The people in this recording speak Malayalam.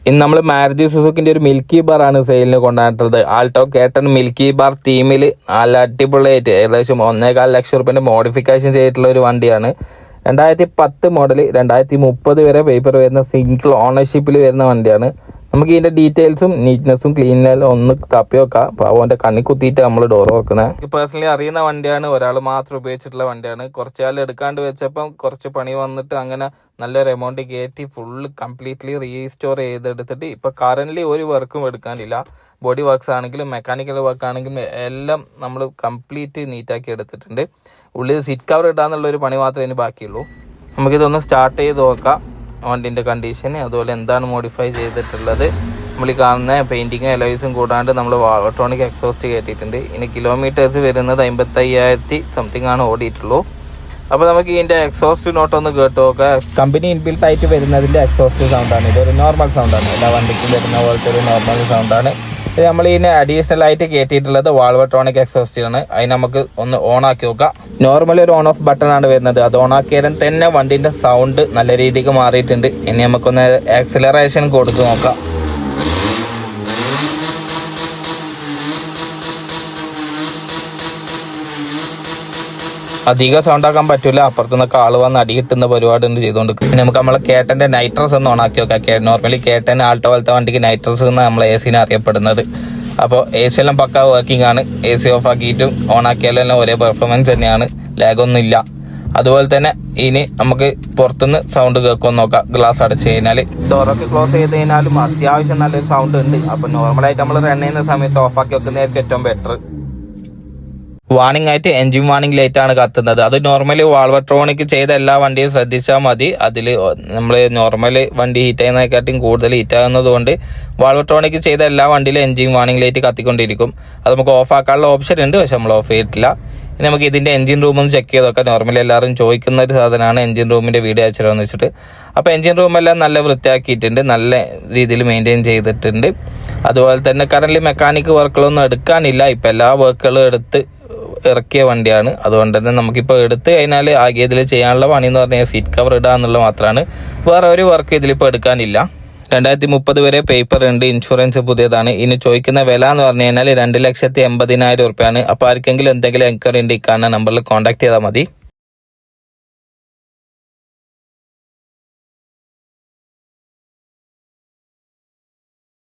ഇനി നമ്മൾ മാരുതി സുസുക്കിന്റെ ഒരു മിൽക്കി ബാർ ആണ് സെയിലിന് കൊണ്ടുവന്നിട്ടുള്ളത്. ആൾട്ടോ കേട്ടൺ മിൽക്കി ബാർ തീമിൽ നല്ല അടിപൊളിയായിട്ട് ഏകദേശം 1.25 ലക്ഷം റുപ്യന്റെ മോഡിഫിക്കേഷൻ ചെയ്തിട്ടുള്ള ഒരു വണ്ടിയാണ്. 2010 മോഡൽ 2030 വരെ പേപ്പർ വരുന്ന സിംഗിൾ ഓണർഷിപ്പിൽ വരുന്ന വണ്ടിയാണ്. നമുക്ക് ഇതിന്റെ ഡീറ്റെയിൽസും നീറ്റ്നെസ്സും ക്ലീനും ഒന്ന് തപ്പി വെക്കാം. അപ്പോൾ അവൻ്റെ കണ്ണി കുത്തിയിട്ട് നമ്മൾ ഡോർ വെക്കുന്നത്. പേഴ്സണലി അറിയുന്ന വണ്ടിയാണ്, ഒരാൾ മാത്രം ഉപയോഗിച്ചിട്ടുള്ള വണ്ടിയാണ്. കുറച്ചാൾ എടുക്കാണ്ട് വെച്ചപ്പം കുറച്ച് പണി വന്നിട്ട് അങ്ങനെ നല്ലൊരു എമൗണ്ട് കയറ്റി ഫുള്ള് കംപ്ലീറ്റ്ലി റീസ്റ്റോർ ചെയ്തെടുത്തിട്ട് ഇപ്പം കറൻ്റ്ലി ഒരു വർക്കും എടുക്കാനില്ല. ബോഡി വർക്ക്സ് ആണെങ്കിലും മെക്കാനിക്കൽ വർക്ക് ആണെങ്കിലും എല്ലാം നമ്മൾ കംപ്ലീറ്റ് നീറ്റാക്കി എടുത്തിട്ടുണ്ട്. ഉള്ളിൽ സീറ്റ് കവർ ഇടാന്നുള്ളൊരു പണി മാത്രമേ ഇനി ബാക്കിയുള്ളൂ. നമുക്കിതൊന്ന് സ്റ്റാർട്ട് ചെയ്ത് നോക്കാം. വണ്ടിൻ്റെ കണ്ടീഷൻ, അതുപോലെ എന്താണ് മോഡിഫൈ ചെയ്തിട്ടുള്ളത്. നമ്മൾ ഈ കാണുന്ന പെയിൻറ്റിങ്ങും എലോയ്സും കൂടാണ്ട് നമ്മൾ വാൾവട്രോണിക് എക്സോസ്റ്റ് കയറ്റിയിട്ടുണ്ട്. ഇനി കിലോമീറ്റേഴ്സ് വരുന്നത് 55,000 സംതിങ് ആണ് ഓടിയിട്ടുള്ളൂ. അപ്പോൾ നമുക്ക് ഇതിൻ്റെ എക്സോസ്റ്റ് നോട്ടൊന്ന് കേട്ട് നോക്കാം. കമ്പനി ഇൻബിൽട്ട് ആയിട്ട് വരുന്നതിൻ്റെ എക്സോസ്റ്റ് സൗണ്ടാണ്. ഇതൊരു നോർമൽ സൗണ്ടാണ്, എല്ലാ വണ്ടിക്കും വരുന്ന പോലത്തെ ഒരു നോർമൽ സൗണ്ടാണ്. നമ്മൾ ഇതിന് അഡീഷണൽ ആയിട്ട് കയറ്റിയിട്ടുള്ളത് വാൾവട്രോണിക് എക്സോസ്റ്റ് ആണ്. അതിന് നമുക്ക് ഒന്ന് ഓൺ ആക്കി നോക്കാം. നോർമലി ഒരു ഓൺ ഓഫ് ബട്ടൺ ആണ് വരുന്നത്. അത് ഓൺ ആക്കിയാലും തന്നെ വണ്ടിന്റെ സൗണ്ട് നല്ല രീതിക്ക് മാറിയിട്ടുണ്ട്. ഇനി നമുക്കൊന്ന് ആക്സിലറേഷൻ കൊടുത്ത് നോക്കാം. അധികം സൗണ്ട് ആക്കാൻ പറ്റൂല, അപ്പുറത്തുനിന്നൊക്കെ ആള് വന്ന് അടി കിട്ടുന്ന പരിപാടി ഉണ്ട് ചെയ്തുകൊണ്ട്. പിന്നെ നമുക്ക് നമ്മളെ കേട്ടന്റെ നൈട്രസ് ഒന്ന് ഓണാക്കി നോക്കാം. നോർമലി കേട്ടൻ ആൾട്ടോ പോലത്തെ വണ്ടിക്ക് നൈട്രസ് എന്ന് നമ്മളെ AC അറിയപ്പെടുന്നത്. അപ്പോൾ AC എല്ലാം പക്ക വർക്കിംഗ് ആണ്. AC ഓഫ് ആക്കിയിട്ടും ഓൺ ആക്കിയാലും ഒരേ പെർഫോമൻസ് തന്നെയാണ്, ലാഗൊന്നും ഇല്ല. അതുപോലെ തന്നെ ഇനി നമുക്ക് പുറത്തുനിന്ന് സൗണ്ട് കേൾക്കുമെന്ന് നോക്കാം. ഗ്ലാസ് അടച്ചു കഴിഞ്ഞാൽ, ഡോറൊക്കെ ക്ലോസ് ചെയ്ത് കഴിഞ്ഞാലും അത്യാവശ്യം നല്ലൊരു സൗണ്ട് ഉണ്ട്. അപ്പൊ നോർമലായിട്ട് നമ്മൾ റൺ ചെയ്യുന്ന സമയത്ത് ഓഫാക്കി വെക്കുന്നതായിരിക്കും ഏറ്റവും ബെറ്റർ. വാണിംഗ് ആയിട്ട് എൻജിൻ വാണിംഗ് ലൈറ്റ് ആണ് കത്തുന്നത്. അത് നോർമലി വാൾവട്രോണിക് ചെയ്ത എല്ലാ വണ്ടിയും ശ്രദ്ധിച്ചാൽ മതി. അതിൽ നമ്മൾ നോർമൽ വണ്ടി ഹീറ്റ് ചെയ്യുന്നതിനെക്കാട്ടും കൂടുതൽ ഹീറ്റ് ആകുന്നത് കൊണ്ട് വാൾവട്രോണിക് ചെയ്ത എല്ലാ വണ്ടിയിലും എൻജിൻ വാണിംഗ് ലൈറ്റ് കത്തിക്കൊണ്ടിരിക്കും. അത് നമുക്ക് ഓഫ് ആക്കാനുള്ള ഓപ്ഷൻ ഉണ്ട്, പക്ഷെ നമ്മൾ ഓഫ് ചെയ്തിട്ടില്ല. ഇനി നമുക്ക് ഇതിന്റെ എൻജിൻ റൂം ഒന്ന് ചെക്ക് ചെയ്തൊക്കെ. നോർമലി എല്ലാവരും ചോദിക്കുന്ന ഒരു സാധനമാണ് എൻജിൻ റൂമിന്റെ വീഡിയോ അയച്ചിടാന്ന് വെച്ചിട്ട്. അപ്പോൾ എൻജിൻ റൂമെല്ലാം നല്ല വൃത്തിയാക്കിയിട്ടുണ്ട്, നല്ല രീതിയിൽ മെയിൻറ്റെയിൻ ചെയ്തിട്ടുണ്ട്. അതുപോലെ തന്നെ കറന്റ് മെക്കാനിക് വർക്കുകളൊന്നും എടുക്കാനില്ല. ഇപ്പം എല്ലാ വർക്കുകളും എടുത്ത് ഇറക്കിയ വണ്ടിയാണ്. അതുകൊണ്ട് തന്നെ നമുക്കിപ്പോൾ എടുത്ത് കഴിഞ്ഞാൽ ആകെ ഇതിൽ ചെയ്യാനുള്ള പണി എന്ന് പറഞ്ഞാൽ സീറ്റ് കവർ ഇടുക എന്നുള്ളത് മാത്രമാണ്. വേറെ ഒരു വർക്ക് ഇതിലിപ്പോൾ എടുക്കാനില്ല. 2030 വരെ പേപ്പർ ഉണ്ട്, ഇൻഷുറൻസ് പുതിയതാണ്. ഇനി ചോദിക്കുന്ന വില എന്ന് പറഞ്ഞു കഴിഞ്ഞാൽ 2,80,000 റുപ്യാണ്. അപ്പോൾ ആർക്കെങ്കിലും എന്തെങ്കിലും എൻക്വയറി ഉണ്ട് ഈ കാണുന്ന നമ്പറിൽ കോൺടാക്ട് ചെയ്താൽ മതി.